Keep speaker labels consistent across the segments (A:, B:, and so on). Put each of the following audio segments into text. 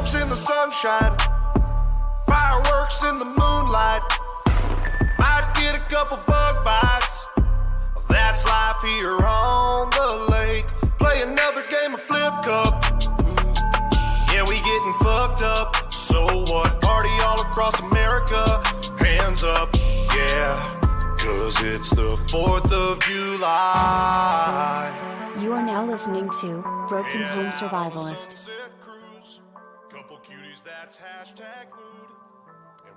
A: dogs in the sunshine, fireworks in the moonlight. Might get a couple bug bites. That's life here on the lake. Play another game of flip cup. Yeah, we getting fucked up. So what? Party all across America. Hands up, yeah. 'Cause it's the 4th of July.
B: You are now listening to Broken Home Survivalist.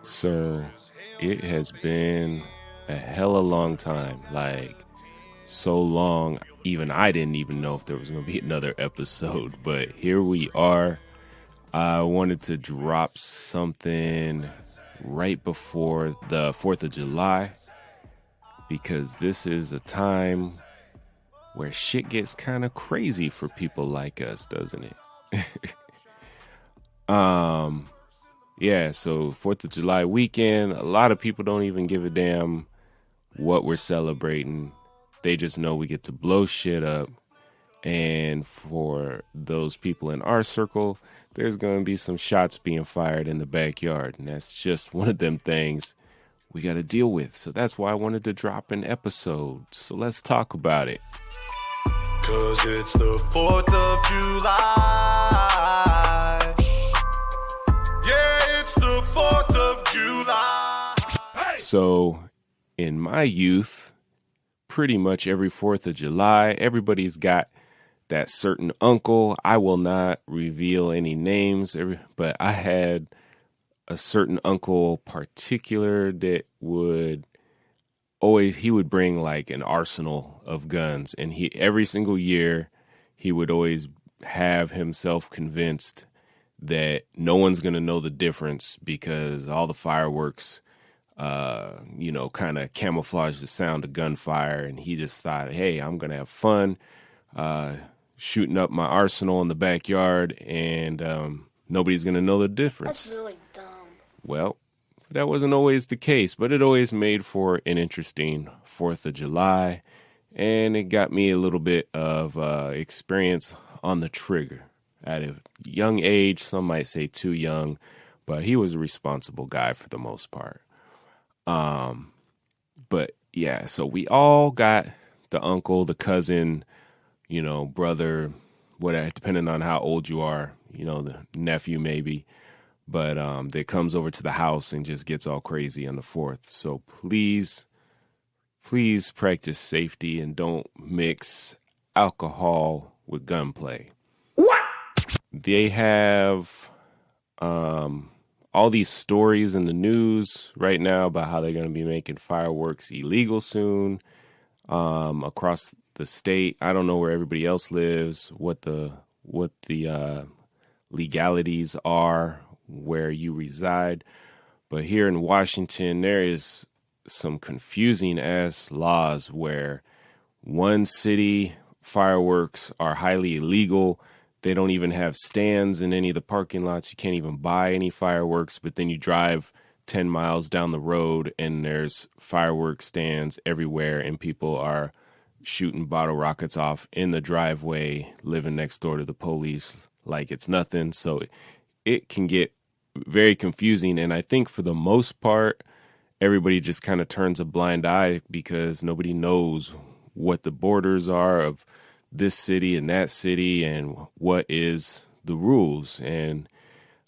C: So, it has been a hella long time. Like, so long, even I didn't even know if there was going to be another episode. But here we are. I wanted to drop something right before the 4th of July, because this is a time where shit gets kind of crazy for people like us, doesn't it? Yeah, so 4th of July weekend, a lot of people don't even give a damn what we're celebrating. They just know we get to blow shit up. And for those people in our circle, there's going to be some shots being fired in the backyard. And that's just one of them things we got to deal with. So that's why I wanted to drop an episode. So let's talk about it.
A: 'Cause it's the 4th of July. Yeah, it's the 4th of July. Hey!
C: So in my youth, pretty much every 4th of July, everybody's got that certain uncle. I will not reveal any names, but I had a certain uncle particular that would bring like an arsenal of guns, and every single year he would always have himself convinced that no one's going to know the difference because all the fireworks kind of camouflage the sound of gunfire. And he just thought, hey, I'm going to have fun shooting up my arsenal in the backyard, and nobody's going to know the difference.
D: That's really dumb.
C: Well, that wasn't always the case, but it always made for an interesting 4th of July, and it got me a little bit of experience on the trigger. At a young age, some might say too young, but he was a responsible guy for the most part. But yeah, so we all got the uncle, the cousin, brother, whatever, depending on how old you are, the nephew maybe, but that comes over to the house and just gets all crazy on the 4th. So please practice safety and don't mix alcohol with gunplay.
A: What?
C: They have all these stories in the news right now about how they're going to be making fireworks illegal soon across the state. I don't know where everybody else lives, what the legalities are where you reside, but here in Washington there is some confusing ass laws where one city fireworks are highly illegal. They don't even have stands in any of the parking lots. You can't even buy any fireworks, but then you drive 10 miles down the road and there's fireworks stands everywhere, and people are shooting bottle rockets off in the driveway, living next door to the police like it's nothing. So it can get very confusing, and I think for the most part, everybody just kind of turns a blind eye because nobody knows what the borders are of this city and that city and what is the rules. And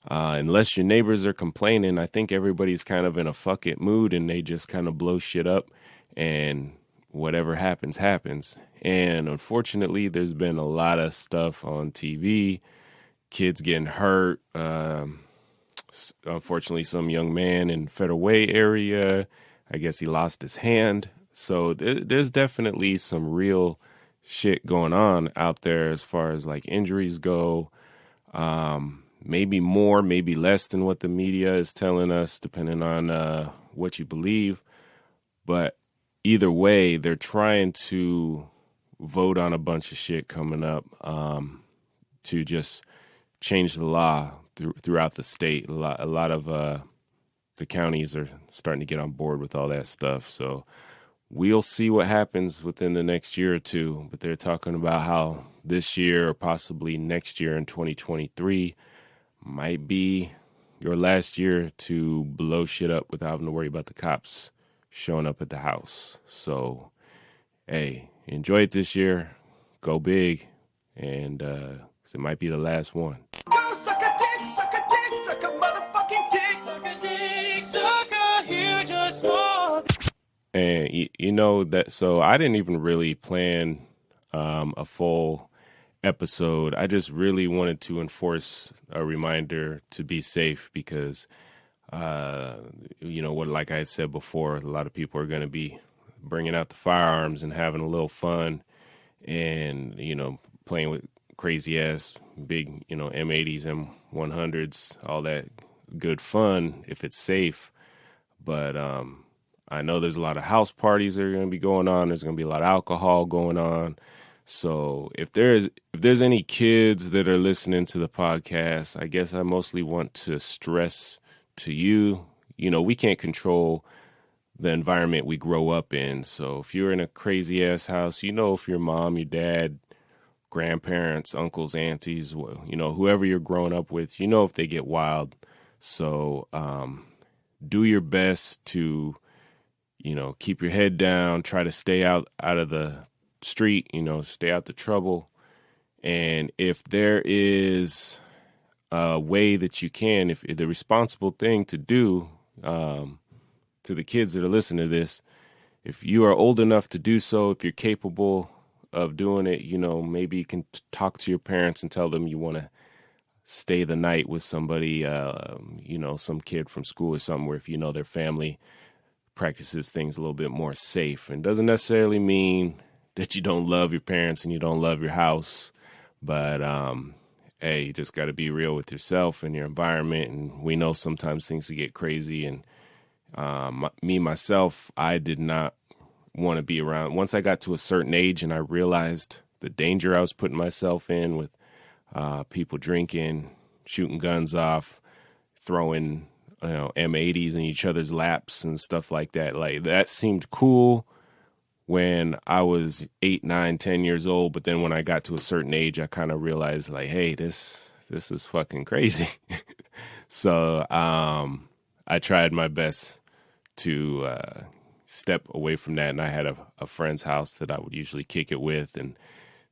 C: unless your neighbors are complaining, I think everybody's kind of in a fuck it mood and they just kind of blow shit up and whatever happens, happens. And unfortunately, there's been a lot of stuff on TV, kids getting hurt. Unfortunately, some young man in Federal Way area, I guess he lost his hand. So there's definitely some real shit going on out there as far as like injuries go. Maybe more, maybe less than what the media is telling us, depending on what you believe. But either way, they're trying to vote on a bunch of shit coming up to just change the law throughout the state. A lot of the counties are starting to get on board with all that stuff. So we'll see what happens within the next year or two. But they're talking about how this year or possibly next year in 2023 might be your last year to blow shit up without having to worry about the cops showing up at the house. So, hey, enjoy it this year. Go big. And 'cause it might be the last one.
D: Go suck a dick, suck a motherfucking dick. Suck a dick, suck a huge or small.
C: And you know that, so I didn't even really plan a full episode. I just really wanted to enforce a reminder to be safe because, you know, what, like I had said before, a lot of people are going to be bringing out the firearms and having a little fun and, you know, playing with crazy ass big, you know, M80s, M100s, all that good fun if it's safe. But I know there's a lot of house parties that are going to be going on. There's going to be a lot of alcohol going on. So if there's any kids that are listening to the podcast, I guess I mostly want to stress to you, you know, we can't control the environment we grow up in. So if you're in a crazy ass house, you know, if your mom, your dad, grandparents, uncles, aunties, you know, whoever you're growing up with, you know, if they get wild. So do your best to, you know, keep your head down, try to stay out of the street, you know, stay out the trouble. And if there is a way that you can, if the responsible thing to do to the kids that are listening to this, if you are old enough to do so, if you're capable of doing it, you know, maybe you can talk to your parents and tell them you want to stay the night with somebody, you know, some kid from school or somewhere, if you know their family practices things a little bit more safe. And doesn't necessarily mean that you don't love your parents and you don't love your house, but hey, you just got to be real with yourself and your environment. And we know sometimes things can get crazy. And myself, I did not want to be around. Once I got to a certain age and I realized the danger I was putting myself in with people drinking, shooting guns off, throwing, you know, M80s in each other's laps and stuff like that. Like, that seemed cool when I was 8, 9, 10 years old. But then when I got to a certain age, I kind of realized, like, hey, this is fucking crazy. So I tried my best to step away from that. And I had a friend's house that I would usually kick it with, and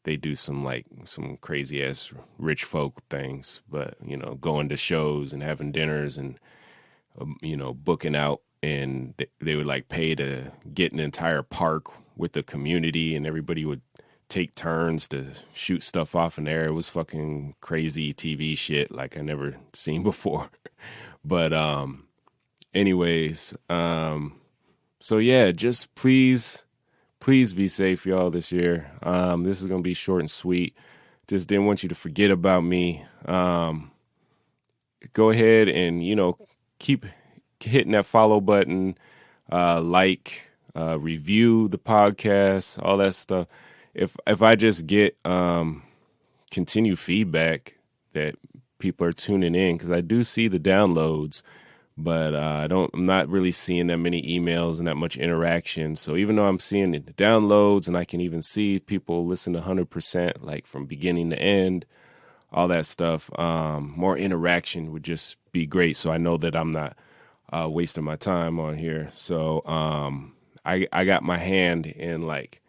C: they do some crazy ass rich folk things, but, you know, going to shows and having dinners and, you know, booking out, and they would like pay to get an entire park with the community, and everybody would take turns to shoot stuff off in there. It was fucking crazy TV shit like I never seen before. But anyways, so yeah, just please be safe, y'all, this year. This is going to be short and sweet. Just didn't want you to forget about me. Go ahead and, you know, keep hitting that follow button, review the podcast, all that stuff. If I just get continued feedback that people are tuning in, because I do see the downloads, but I'm not really seeing that many emails and that much interaction. So even though I'm seeing the downloads and I can even see people listen to 100%, like from beginning to end, all that stuff, more interaction would just be great. So I know that I'm not wasting my time on here. So I got my hand in like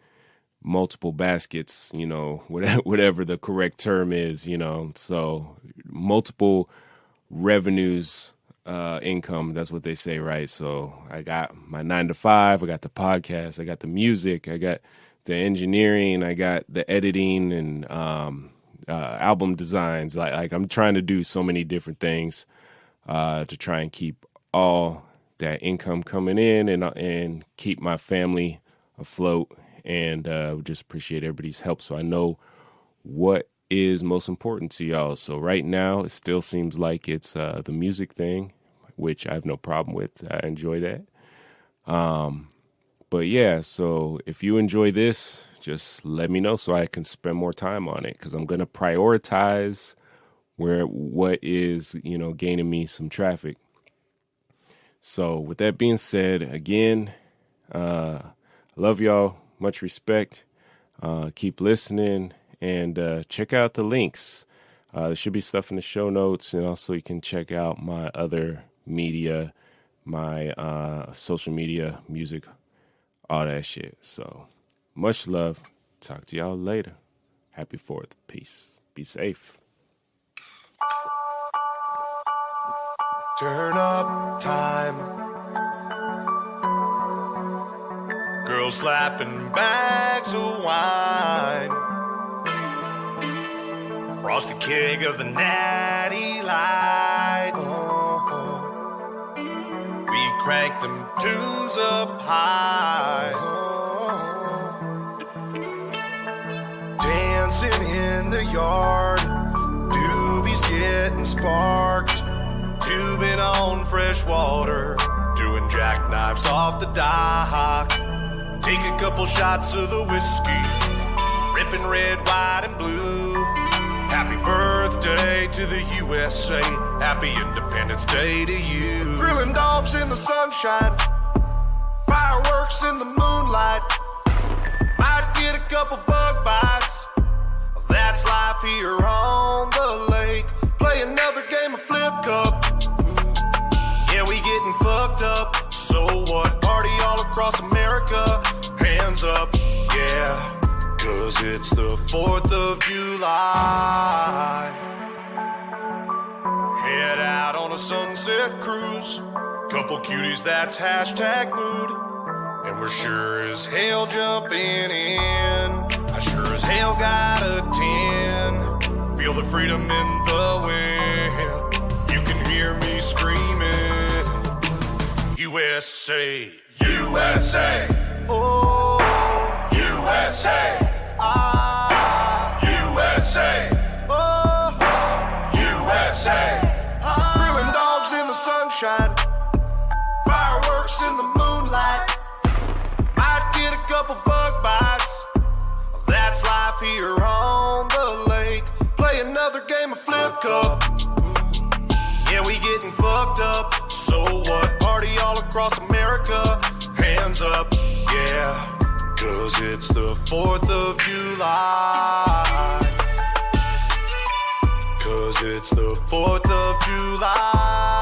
C: multiple baskets, you know, whatever the correct term is, you know, so multiple revenues, income, that's what they say, right? So I got my 9 to 5, I got the podcast, I got the music, I got the engineering, I got the editing and album designs. Like I'm trying to do so many different things to try and keep all that income coming in and keep my family afloat, and just appreciate everybody's help so I know what is most important to y'all. So right now it still seems like it's the music thing, which I have no problem with. I enjoy that. But yeah, so if you enjoy this, just let me know so I can spend more time on it, because I'm going to prioritize what is, you know, gaining me some traffic. So with that being said, again, love y'all. Much respect. Keep listening, and check out the links. There should be stuff in the show notes, and also you can check out my other media, my social media, music, all that shit. So much love. Talk to y'all later. Happy 4th. Peace. Be safe.
A: Turn up time. Girls slapping bags of wine. Frosty keg of the natty light. We crank them tunes up high. Dancing in the yard. Doobies getting sparked. Tubing on fresh water. Doing jackknives off the dock. Take a couple shots of the whiskey. Ripping red, white, and blue. Happy birthday to the USA. Happy Independence Day to you. Grilling dogs in the sunshine. Fireworks in the moonlight. Might get a couple bug bites. That's life here on the lake. Play another game of flip cup. Yeah, we getting fucked up. So what? Party all across America. Hands up, yeah. 'Cause it's the 4th of July. Head out on a sunset cruise. Couple cuties, that's hashtag mood. And we're sure as hell jumping in. I sure as hell got a 10. Feel the freedom in the wind. You can hear me screaming. USA, USA, oh, USA. USA, oh, USA. Grilling dogs in the sunshine, fireworks in the moonlight. Might get a couple bug bites. That's life here on the lake. Play another game of flip cup. Yeah, we getting fucked up. So what? Party all across America. Hands up, yeah. 'Cause it's the 4th of July. 'Cause it's the 4th of July.